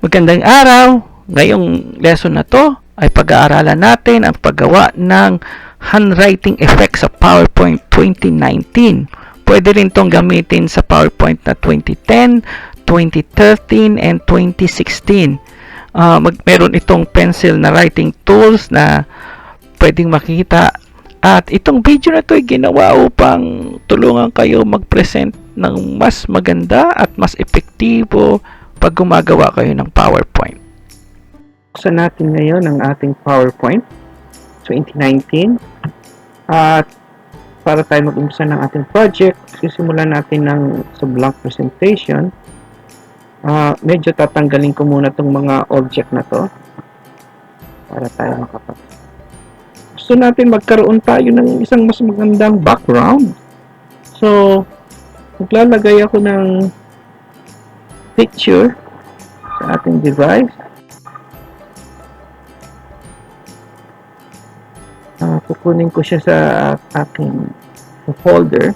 Magandang araw! Ngayong lesson na to ay pag-aaralan natin ang paggawa ng handwriting effect sa PowerPoint 2019. Pwede rin itong gamitin sa PowerPoint na 2010, 2013, and 2016. Meron itong pencil na writing tools na pwedeng makita. At itong video na to ay ginawa upang tulungan kayo mag-present ng mas maganda at mas epektibo pag gumagawa kayo ng PowerPoint. Buksan natin ngayon ang ating PowerPoint 2019 at para tayo mag-umpisa ng ating project, sisimulan natin sa blank presentation. Medyo tatanggalin ko muna itong mga object na to para tayo gusto natin magkaroon tayo ng isang mas magandang background. So, maglalagay ako ng picture sa ating device. Kukunin ko siya sa aking folder.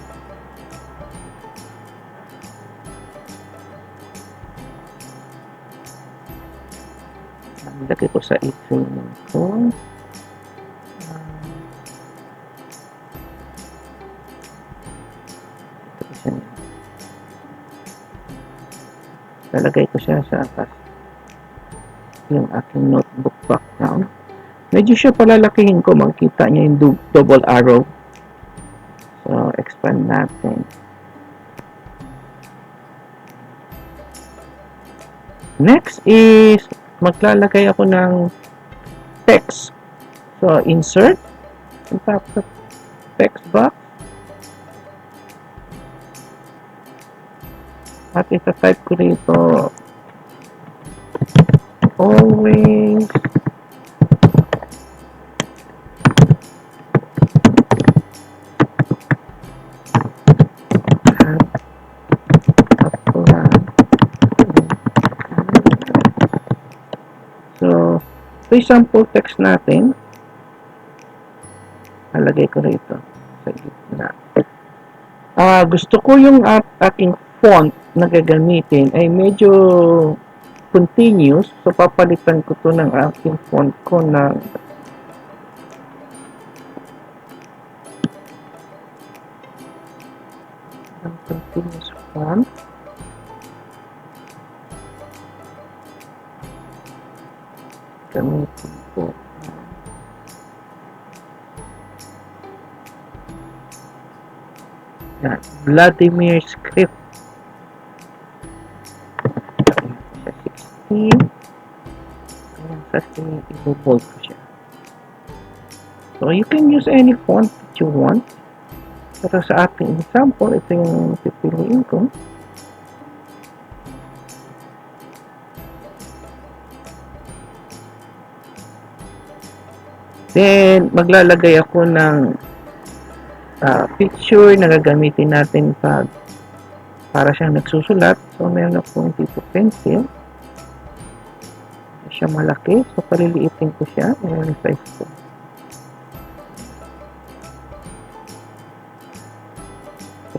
Lagay ko sa e-training ko. Lalagay ko siya sa atas yung aking notebook background. Medyo siya palalakihin ko, makikita niya yung double arrow. So, expand natin. Next is maglalagay ako ng text. So, insert ang top sa text box. At ita-type ko dito always so ito yung sample text natin. Nalagay ko rito sa gitna. Gusto ko yung aking font na gagamitin ay medyo continuous, so papalitan ko to ng aking font ko na continuous font. Gamitin ko Vladimir script. Ayan, kasi i-bold ko siya. So, you can use any font that you want. Pero sa ating example, ito yung pipiliin ko. Then, maglalagay ako ng picture na gagamitin natin para siyang nagsusulat. So, meron akong tipo pencil. Siya malaki. So, paliliitin ko siya. Ayan yung size ko.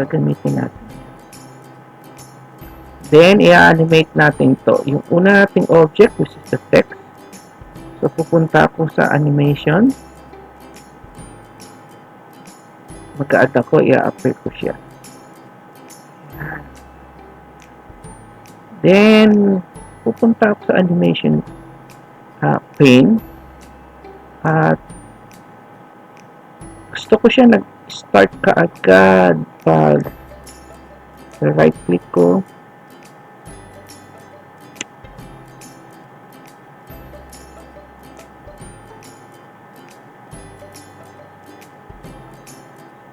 Gagamitin natin. Then, i-animate natin to. Yung una nating object, which is the text. So, pupunta ako sa animation. Mag-a-add ako, i-upgrade ko siya. Then, pupunta ako sa animation pane. At gusto ko siya nag-start kaagad pag right click ko.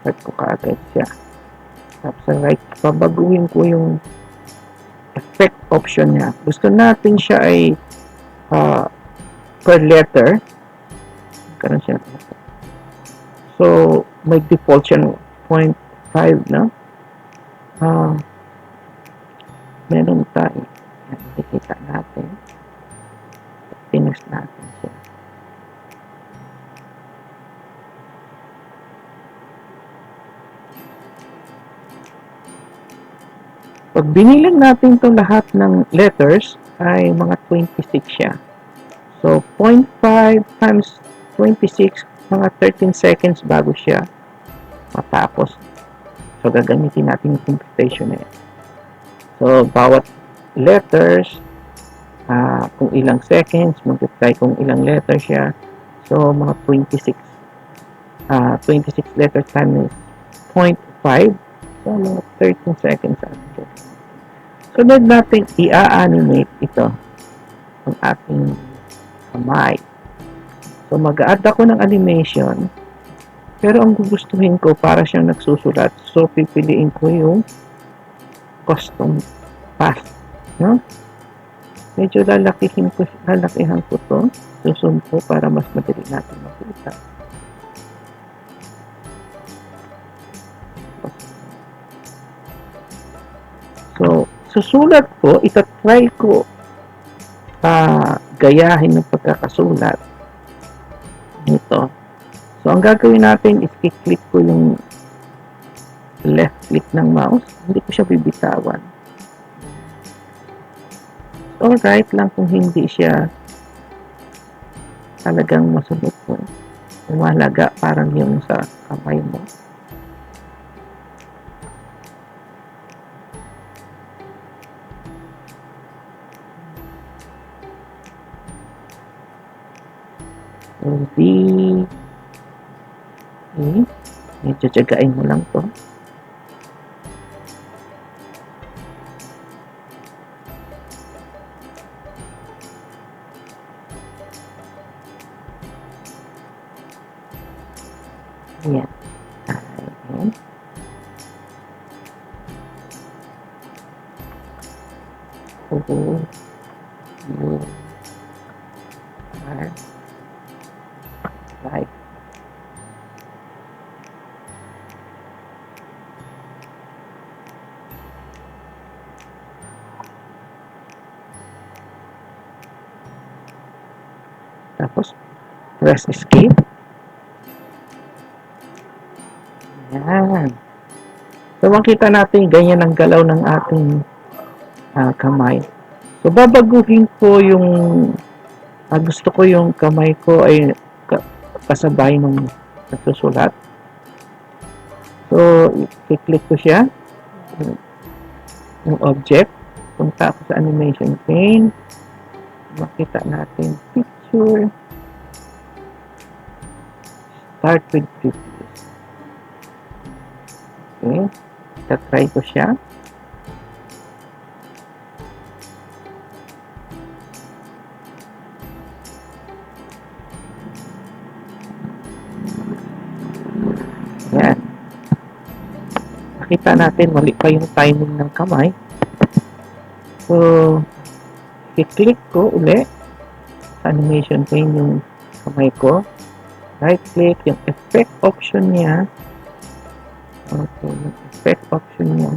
Start ko kaagad siya. Tapos sa right, babaguhin ko yung effect option niya. Gusto natin siya ay per letter. Karon siya. So, may default siya 0.5 na. Meron tayo. Nakikita natin. Finish natin siya. Pag binilang natin itong lahat ng letters, ay mga 26 siya. So, 0.5 times 26, mga 13 seconds bago siya matapos. So, gagamitin natin yung computation na yan. So, bawat letters, kung ilang seconds, multiply kung ilang letters siya. So, mga 26. 26 letters times 0.5. So, mga 13 seconds after. So, natin i-animate ito ang ating kamay. So, mag-add ako ng animation. Pero ang gugustuhin ko, para siyang nagsusulat. So, pipiliin ko yung custom path. No? Medyo lalakihan ko to. Susun ko para mas madali natin makita. So, susulat ko, itatry ko gayahin ng pagkakasulat nito. So, ang gagawin natin is i-click ko yung left click ng mouse. Hindi ko siya bibitawan. So, right lang kung hindi siya talagang masunod mo. Umalaga parang yung sa kamay mo. Hindi. Okay. Medyo tiyagain mo lang to. Ayan. Ayan. Oo. Right. Tapos, press escape. Yan. So, makita natin ganyan ang galaw ng ating kamay. So, babaguhin ko yung gusto ko yung kamay ko ay kasabay ng nagsusulat. So, i-click ko siya. Yung object. Punta ako sa animation pane. Makita natin picture. Start with picture. Okay. Try ko siya. Yan. Nakita natin, mali pa yung timing ng kamay. So, i-click ko uli sa animation pane yung kamay ko. Right click, yung effect option niya. Okay, yung effect option niya.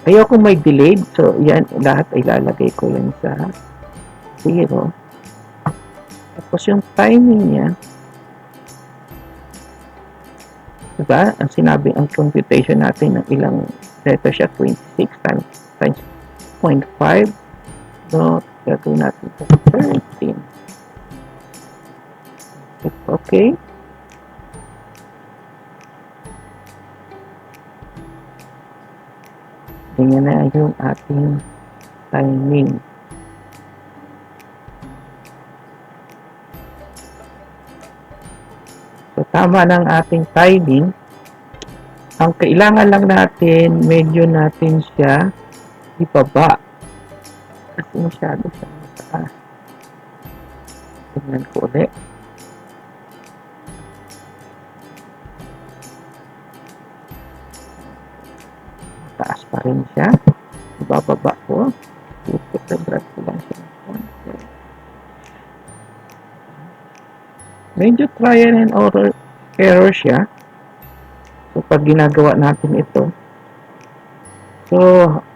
Ayoko may delayed. So, yan, lahat ay lalagay ko yan sa 0. Tapos yung timing niya, diba? Ang sinabi, ang computation natin ng ilang letter siya, 26 times 0.5. So, gagawin natin ito 13. Okay. Ganyan na yung ating timing. So, tama ng ating timing. Ang kailangan lang natin, medyo natin siya ibaba. Kasi masyado siya mataas. Tingnan ko ulit. Taas pa rin siya. Ibababa ko. Ipitabrat ko lang siya. Medyo trial and error siya. So, pag ginagawa natin ito. So,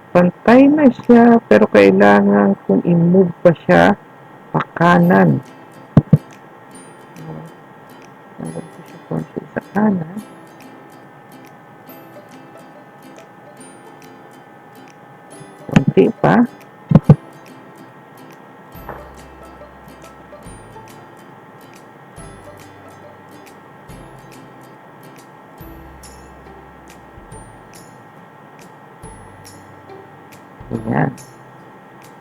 pantay na siya, pero kailangan kung i-move pa siya pa kanan. Nagawin ko siya konti sa kanan. Konti pa.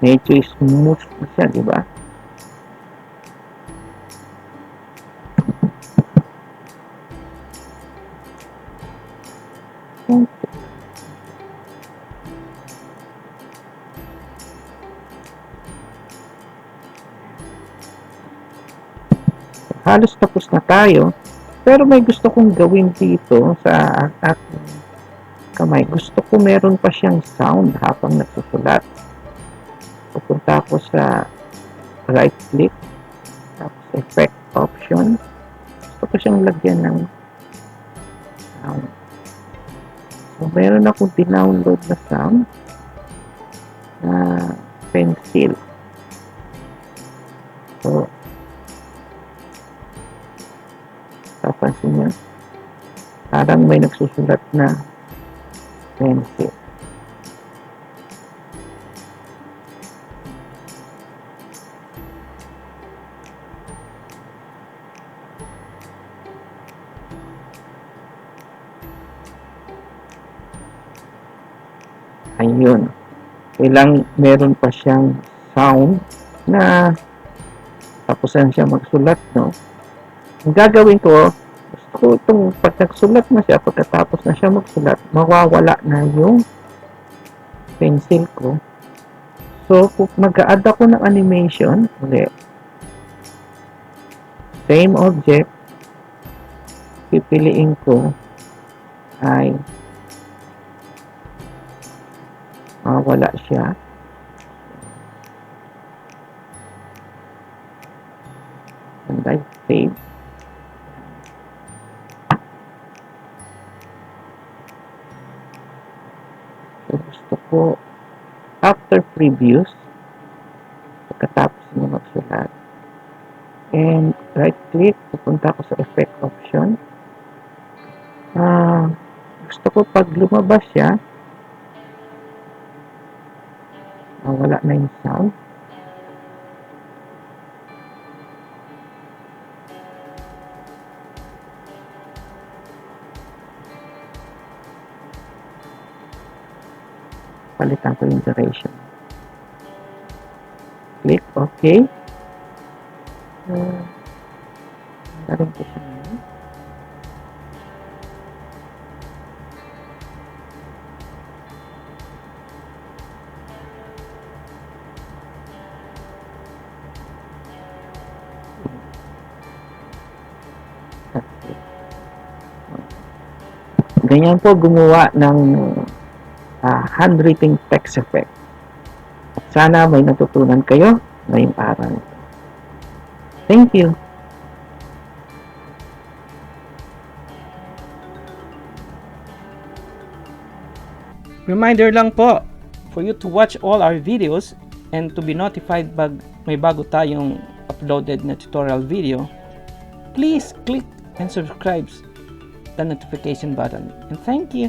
medyo smooth na siya, di ba? Halos tapos na tayo, pero may gusto kong gawin dito sa aking kamay. Gusto ko meron pa siyang sound habang nagsusulat. Pupunta ako sa right click, tapos effect option. Gusto ko siyang lagyan ng sound. So meron akong dinownload na sound na pencil. So papansin nyo, parang may nagsusulat na pencil. Ayun. Kailang meron pa siyang sound na tapusan siya magsulat, no? Ang gagawin ko, gusto ko itong pag nagsulat na siya, pagkatapos na siya magsulat, mawawala na yung pencil ko. So, mag-a-add ako ng animation, ulit. Same object, pipiliin ko ay mawawala siya. And I save. So, gusto ko after previews, pagkatapos niya magsulat, and right click, pupunta ko sa effect option. Gusto ko pag lumabas siya, wala na yung sound. Palitan ko yung duration. Click OK. Darin ko siya ngayon. Ganyan po gumawa ng handwritten text effect. At sana may natutunan kayo ngayong araw. Thank you. Reminder lang po, for you to watch all our videos and to be notified pag may bago tayong uploaded na tutorial video, please click and subscribe the notification button. And thank you.